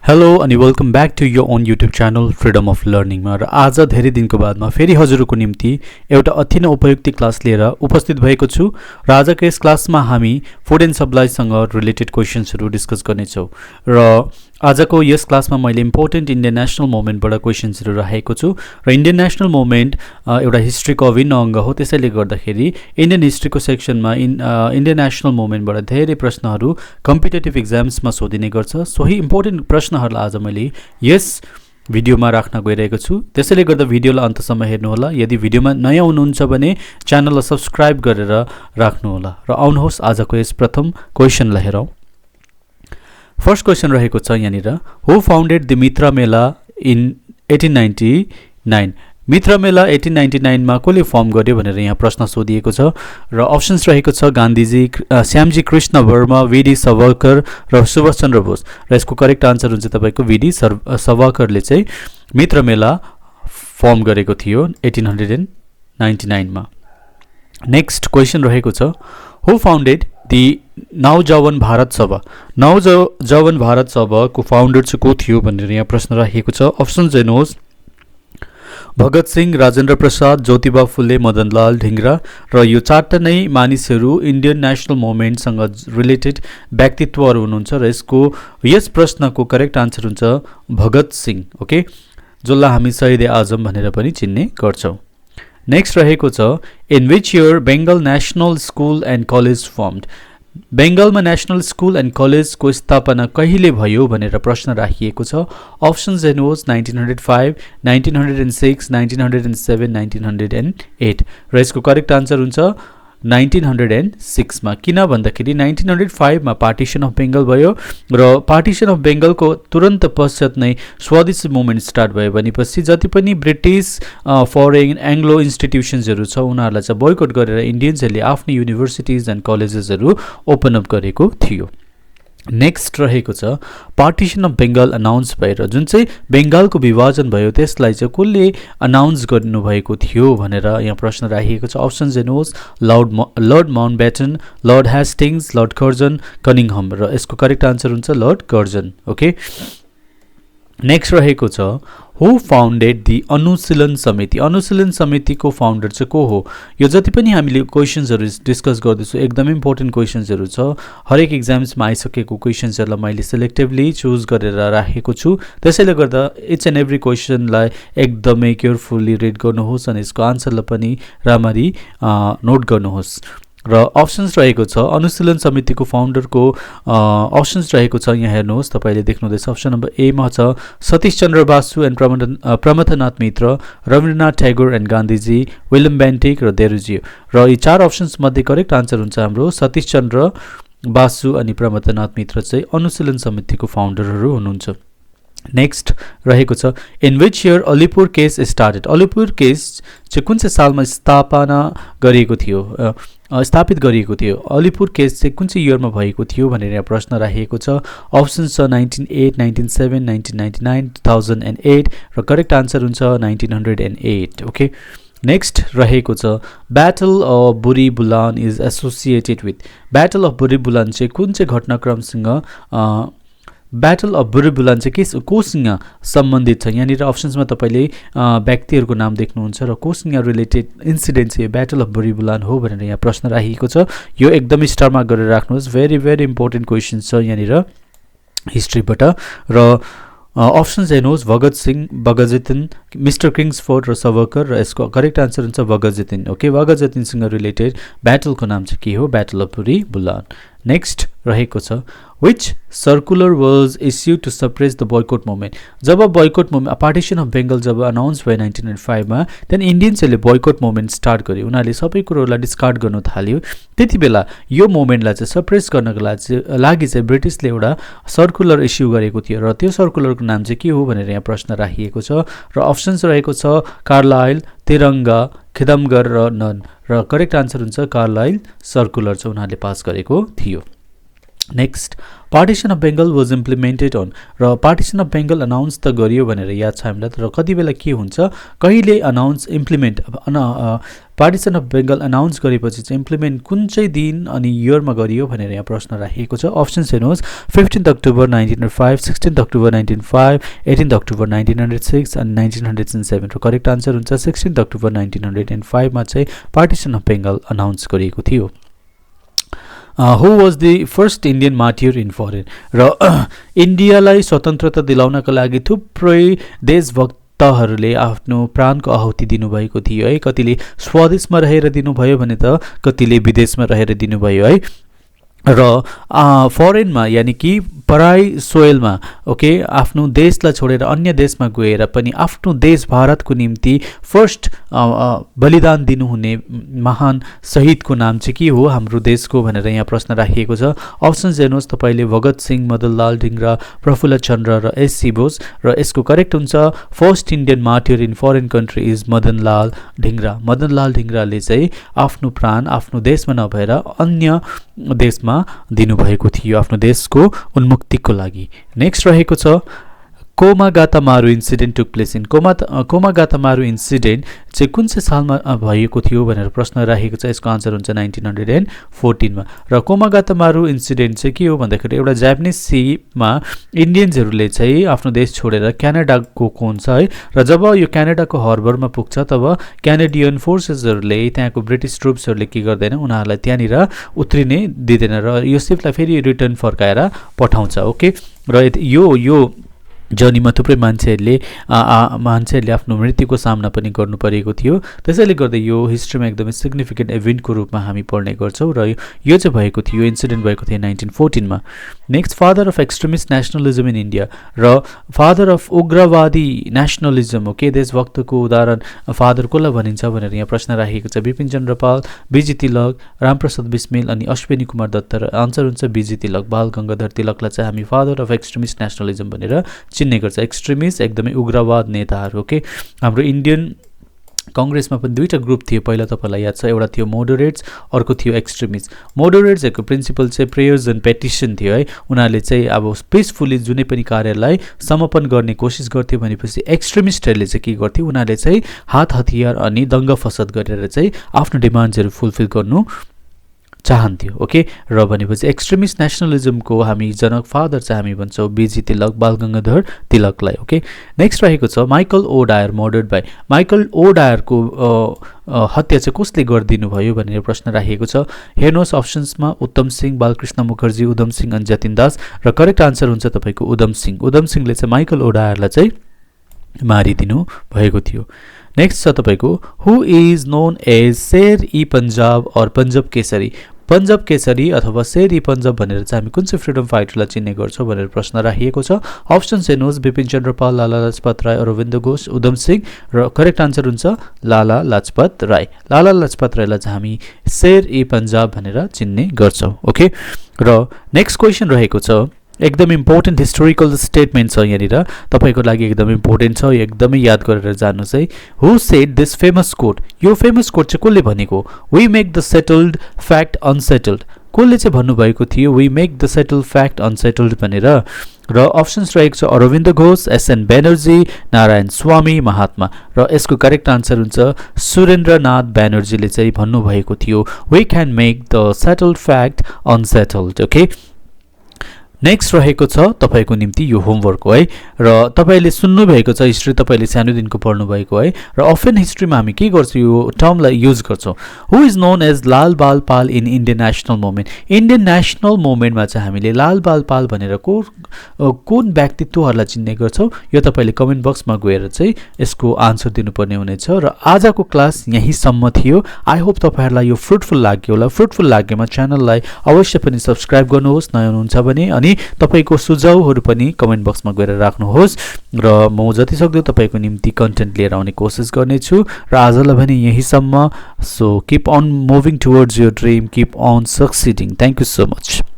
Hello अनि welcome back to your own YouTube channel freedom of लर्निङमा र आज धेरै दिनको बादमा फेरि हजुरहरूको निम्ति एउटा अति नै उपयुक्त क्लास लिएर उपस्थित भएको छु र आजको यस क्लासमा हामी फुड एन्ड सप्लाईसँग रिलेटेड क्वेशन्सहरू डिस्कस गर्नेछौँ र आजको यस क्लासमा मैले इम्पोर्टेन्ट इन्डियन नेसनल मुभमेन्टबाट क्वेशन्सहरू राखेको छु र इन्डियन नेसनल मुभमेन्ट एउटा हिस्ट्रीको अभिन्न अङ्ग हो। त्यसैले गर्दाखेरि इन्डियन हिस्ट्रीको सेक्सनमा इन्डियन नेसनल मुभमेन्टबाट धेरै प्रश्नहरू कम्पिटेटिभ इक्जाम्समा सोधिने गर्छ। सोही इम्पोर्टेन्ट प्रश्नहरूलाई आज मैले यस भिडियोमा राख्न गइरहेको छु। त्यसैले गर्दा भिडियोलाई अन्तसम्म हेर्नुहोला। यदि भिडियोमा नयाँ हुनुहुन्छ भने च्यानललाई सब्सक्राइब गरेर राख्नुहोला र आउनुहोस् आजको यस प्रथम क्वेशनलाई हेरौँ। फर्स्ट क्वेशन रहेको छ यहाँनिर, हु फाउन्डेड द मित्र मेला इन 1899? मित्र मेला 1899 मा कसले फर्म गर्यो भनेर यहाँ प्रश्न सोधिएको छ र अप्सन्स रहेको छ गान्धीजी, श्यामजी कृष्ण वर्मा, वीडी सावरकर र सुभाष चन्द्र बोस र यसको करेक्ट आन्सर हुन्छ तपाईको वीडी सावरकरले चाहिँ मित्र मेला फर्म गरेको थियो 1899 मा। नेक्स्ट क्वेशन रहेको छ, हु फाउन्डेड दि नवजवान भारत सभा? नवजवान भारत सभाको फाउन्डर चाहिँ को थियो भनेर यहाँ प्रश्न राखिएको छ। अप्सन्स हेर्नुहोस्, भगत सिंह, राजेन्द्र प्रसाद, ज्योतिबा फुले, मदनलाल ढिङ्ग्रा र यो चारवटा नै मानिसहरू इन्डियन नेसनल मुभमेन्टसँग रिलेटेड व्यक्तित्वहरू हुनुहुन्छ र यस प्रश्नको करेक्ट आन्सर हुन्छ भगत सिंह। ओके, जसलाई हामी शहीद आजम भनेर पनि चिन्ने गर्छौँ। नेक्स्ट रहेको छ, in which year Bengal national school and college formed? बेङ्गलमा नेसनल स्कुल एन्ड कलेजको स्थापना कहिले भयो भनेर प्रश्न राखिएको छ। अप्सन्स हेर्नुहोस्, 1905, 1906, 1907, 1908 र यसको करेक्ट आन्सर हुन्छ 1906 मा। किन भन्दाखेरि 1905 मा पार्टिसन अफ बेङ्गल भयो र पार्टिसन अफ बेङ्गलको तुरन्त पश्चात नै स्वदेशी मुभमेन्ट स्टार्ट भयो भनेपछि जति पनि ब्रिटिस फरेन एङ्ग्लो इन्स्टिट्युसन्सहरू छ उनीहरूलाई चाहिँ बोयकट गरेर इन्डियन्सहरूले आफ्नो युनिभर्सिटिज एन्ड कलेजेसहरू ओपन अप गरेको थियो। नेक्स्ट रहेको छ, पार्टिसन अफ बेङ्गल अनाउन्स भएर जुन चाहिँ बेङ्गालको विभाजन भयो त्यसलाई चाहिँ कसले अनाउन्स गर्नुभएको थियो भनेर यहाँ प्रश्न राखिएको छ। अप्सन्स हेर्नुहोस्, लर्ड माउन्टब्याटन, लर्ड हेस्टिङ्स, लर्ड कर्जन, कनिङहम र यसको करेक्ट आन्सर हुन्छ लर्ड कर्जन। ओके, नेक्स्ट रहेको छ, हु फाउन्डेड दि अनुशीलन समिति? अनुशीलन समितिको फाउन्डर चाहिँ को हो? यो जति पनि हामीले क्वेशन्सहरू डिस्कस गर्दैछौँ एकदमै इम्पोर्टेन्ट क्वेशन्सहरू छ। हरेक इक्जाम्समा आइसकेको क्वेशन्सहरूलाई मैले सेलेक्टिभली चुज गरेर राखेको छु। त्यसैले गर्दा इच एन्ड एभ्री क्वेसनलाई एकदमै केयरफुल्ली रिड गर्नुहोस् अनि यसको आन्सरलाई पनि राम्ररी नोट गर्नुहोस्। र अप्सन्स रहेको छ, अनुशीलन समितिको फाउन्डरको अप्सन्स रहेको छ यहाँ हेर्नुहोस्, तपाईँले देख्नुहुँदैछ। अप्सन नम्बर ए मा छ सतीश चन्द्र बासु एन्ड प्रमथनाथ मित्र, रवीन्द्रनाथ ट्यागोर एन्ड गान्धीजी, विलियम बेन्टिक र देरुजी र यी चार अप्सन्स मध्ये करेक्ट आन्सर हुन्छ हाम्रो सतीश चन्द्र बासु अनि प्रमथनाथ मित्र चाहिँ अनुशीलन समितिको फाउन्डरहरू हुनुहुन्छ। नेक्स्ट रहेको छ, in which year Alipur case started? Alipur case चाहिँ कुन चाहिँ सालमा स्थापित गरिएको थियो? अलिपुर केस चाहिँ कुन चाहिँ इयरमा भएको थियो भनेर यहाँ प्रश्न राखिएको छ। अप्सन्स छ 1908, 1907, 1999, 2008 र करेक्ट आन्सर हुन्छ 1908। ओके, नेक्स्ट रहेको छ, battle of Burhi Balang is associated with? Battle of Burhi Balang चाहिँ कुन चाहिँ घटनाक्रमसँग ब्याटल अफ बुरीबुलान चाहिँ कोसँग सम्बन्धित छ? यहाँनिर अप्सन्समा तपाईँले व्यक्तिहरूको नाम देख्नुहुन्छ र कोसँग रिलेटेड इन्सिडेन्ट चाहिँ ब्याटल अफ बुरीबुलान हो भनेर यहाँ प्रश्न राखिएको छ। यो एकदमै स्टारमा गरेर राख्नुहोस्, भेरी भेरी इम्पोर्टेन्ट क्वेसन छ यहाँनिर हिस्ट्रीबाट। र अप्सन्स हेर्नुहोस्, भगत सिंह, बगजितन, मिस्टर किङ्सफोर्ड र सावरकर र यसको करेक्ट आन्सर हुन्छ बगजितन। ओके, बगजितनसँग रिलेटेड ब्याटलको नाम चाहिँ के हो? Battle of बुरीबुलान। नेक्स्ट रहेको छ, which circular was issue to suppress the boycott movement? जब boycott movement partition of Bengal जब अनाउन्स भयो 1905 मा, त्यहाँदेखि इन्डियन्सहरूले बोयकट मुभमेन्ट स्टार्ट गर्यो। उनीहरूले सबै कुरोहरूलाई डिस्कार्ड गर्नु थाल्यो। त्यति बेला यो मुभमेन्टलाई चाहिँ सप्रेस गर्नको लागि चाहिँ ब्रिटिसले एउटा सर्कुलर इस्यु गरेको थियो र त्यो सर्कुलरको नाम चाहिँ के हो भनेर यहाँ प्रश्न राखिएको छ। र अप्सन्स रहेको छ कार्लाइल, तिरङ्गा, खिदमगर र नन र करेक्ट आन्सर हुन्छ कार्लाइल सर्कुलर चाहिँ उनीहरूले पास गरेको थियो। Next, partition of Bengal was implemented on? र पार्टिसन अफ बेङ्गल अनाउन्स त गरियो भनेर याद छ हामीलाई, तर कति बेला के हुन्छ, कहिले announce implement partition of Bengal announce गरेपछि चाहिँ इम्प्लिमेन्ट कुन चाहिँ दिन अनि इयरमा गरियो भनेर यहाँ प्रश्न राखिएको छ अप्सन्स हेर्नुहोस् 15 अक्टोबर 1905 16 अक्टोबर 1905 18 अक्टोबर 1906 अनि 1907 र करेक्ट आन्सर हुन्छ 16 अक्टोबर 1905 मा चाहिँ पार्टिसन अफ बेङ्गल अनाउन्स गरिएको थियो Who was the first Indian martyr in foreign र इन्डियालाई स्वतन्त्रता दिलाउनका लागि थुप्रै देशभक्तहरूले आफ्नो प्राणको आहुति दिनुभएको थियो है कतिले स्वदेशमा रहेर दिनुभयो भने त कतिले विदेशमा रहेर दिनुभयो है र फरेनमा यानी कि पराई सोइलमा ओके आफ्नो देशलाई छोडेर अन्य देशमा गएर पनि आफ्नो देश भारतको निम्ति फर्स्ट बलिदान दिनुहुने महान शहीदको नाम चाहिँ के हो हाम्रो देशको भनेर यहाँ प्रश्न राखिएको छ अप्सन्स हेर्नुहोस् तपाईले भगत सिंह मदनलाल ढिङ्ग्रा प्रफुल्ल चन्द्र र एस.सी. बोस र यसको करेक्ट हुन्छ first Indian martyr in foreign country is Madanlal Dhingra Madanlal ढिङ्ग्राले चाहिँ आफ्नो प्राण आफ्नो देशमा नभएर अन्य देशमा दिनुभएको थियो आफ्नो देशको उन्मुक्तिको लागि नेक्स्ट रहेको छ Komagata Maru incident took place in Komagata Maru incident चाहिँ कुन चाहिँ सालमा भएको थियो भनेर प्रश्न राखेको छ यसको आन्सर हुन्छ 1914 मा र कोमागातामारू इन्सिडेन्ट चाहिँ के हो भन्दाखेरि एउटा जापानिज सीमा इन्डियन्सहरूले चाहिँ आफ्नो देश छोडेर क्यानाडाको हुन्छ है र जब यो क्यानाडाको हर्बरमा पुग्छ तब क्यानेडियन फोर्सेसहरूले त्यहाँको ब्रिटिस ट्रुप्सहरूले के गर्दैन उनीहरूलाई त्यहाँनिर उत्रिने दिँदैन र यो सिपलाई फेरि रिटर्न फर्काएर पठाउँछ ओके र यो जर्नीमा थुप्रै मान्छेहरूले आफ्नो मृत्युको सामना पनि गर्नु परेको थियो त्यसैले गर्दा यो हिस्ट्रीमा एकदमै सिग्निफिकेन्ट इभेन्टको रूपमा हामी पढ्ने गर्छौँ र यो चाहिँ भएको थियो इन्सिडेन्ट भएको थियो 1914 मा next father of extremist nationalism in India र फादर अफ उग्रवादी नेसनलिजम ओके देशभक्तको उदाहरण फादर कसलाई भनिन्छ भनेर यहाँ प्रश्न राखेको छ बिपिन चन्द्र पाल बिजी तिलक रामप्रसाद बिस्मिल अनि अश्विनी कुमार दत्त र आन्सर हुन्छ बिजी तिलक बाल गङ्गाधर तिलकलाई चाहिँ हामी फादर अफ एक्सट्रिमिस्ट नेसनलिजम भनेर चिन्ने गर्छ एक्सट्रिमिस्ट एकदमै उग्रवाद नेताहरू ओके हाम्रो इन्डियन कांग्रेसमा पनि दुईटा ग्रुप थियो पहिला तपाईलाई याद छ एउटा थियो मोडरेट्स अर्को थियो एक्सट्रिमिस्ट मोडरेट्सहरुको प्रिन्सिपल चाहिँ प्रेयर्स एन्ड पेटिसन थियो है उनीहरुले चाहिँ अब पीसफुली जुनै पनि कार्यलाई समापन गर्ने कोसिस गर्थे भनेपछि एक्सट्रिमिस्टहरुले चाहिँ के गर्थे उनीहरुले चाहिँ हात हतियार अनि दंगा फसाद गरेर चाहिँ आफ्नो डिमान्ड्सहरु फुलफिल गर्नु चाहन्थ्यो ओके र भनेपछि एक्सट्रिमिस्ट नेशनलिजमको हामी जनक फादर चाहिँ हामी भन्छौं बीजी तिलक बालगंगाधर तिलकलाई ओके नेक्स्ट रहेको छ Michael O Dwyer murdered by Michael O डायरको हत्या चाहिँ कसले गरिदिनु भयो भनेर प्रश्न राखिएको छ हेर्नुहोस् अप्सन्समा उत्तम सिंह बालकृष्ण मुखर्जी उधम सिंह अनि जतिन दास र करेक्ट आन्सर हुन्छ तपाईको उधम सिंहले चाहिँ माइकल ओ डायरलाई चाहिँ मारिदिनु भएको थियो नेक्स्ट छ तपाईको हु इज नोन एज शेर ई पंजाब और पंजाब केसरी अथवा शेर ई पंजाब भनेर चाहिँ हामी कुन चाहिँ फ्रीडम फाइटरलाई चिन्ने गर्छौं भनेर प्रश्न राखिएको छ अप्सन्स हेर्नुहोस् बिपिन चन्द्र पाल लाला लाजपत राय अरविन्द घोष उधम सिंह र करेक्ट आन्सर हुन्छ लाला लाजपत रायलाई चाहिँ हामी शेर ई पंजाब भनेर चिन्ने गर्छौं ओके र नेक्स्ट क्वेशन रहेको छ एकदम इम्पोर्टेन्ट हिस्टोरिकल स्टेटमेन्ट छ यहाँनिर तपाईको लागि एकदम इम्पोर्टेन्ट छ एकदमै याद गरेर जान्नुस् है who said this famous quote यो फेमस कोट चाहिँ कसले भनेको we make the settled fact unsettled कसले चाहिँ भन्नुभएको थियो we make the settled fact unsettled भनेर र अप्सन्स रहेको छ अरविन्द घोष एसएन ब्यानर्जी नारायण स्वामी महात्मा र यसको करेक्ट आन्सर हुन्छ सुरेन्द्रनाथ ब्यानर्जीले चाहिँ भन्नुभएको थियो we can make the settled fact unsettled okay next रहेको छ तपाईको निम्ति यो होमवर्क हो है र तपाईले सुन्नु भएको छ हिस्ट्री तपाईले सानो दिनको पढ्नु भएको है र अफन हिस्ट्रीमा हामी के गर्छौं यो टर्मलाई युज गर्छौं हु इज नोन एज लाल बाल पाल इन इन्डियन नेशनल मुभमेन्टमा चाहिँ हामीले लाल बाल पाल भनेर कुन व्यक्तित्वहरुलाई चिन्ने गर्छौं यो तपाईले कमेन्ट बक्समा गएर चाहिँ यसको आन्सर दिनुपर्ने हुनेछ र आजको क्लास यही सम्म थियो आई होप तपाईहरुलाई यो फ्रुटफुल लाग्यो होला फ्रुटफुल लागेमा च्यानललाई अवश्य पनि सब्स्क्राइब गर्नुहोस् नयाँ हुनुहुन्छ भने अनि तपाईको सुझावहरु पनि कमेन्ट बक्समा गएर राख्नुहोस् र म जति सक्दो तपाईको निम्ति कन्टेन्ट लिएर आउने कोसिस गर्ने छु र आजलाई भने यही सम्म so keep on moving towards your dream keep on succeeding thank you so much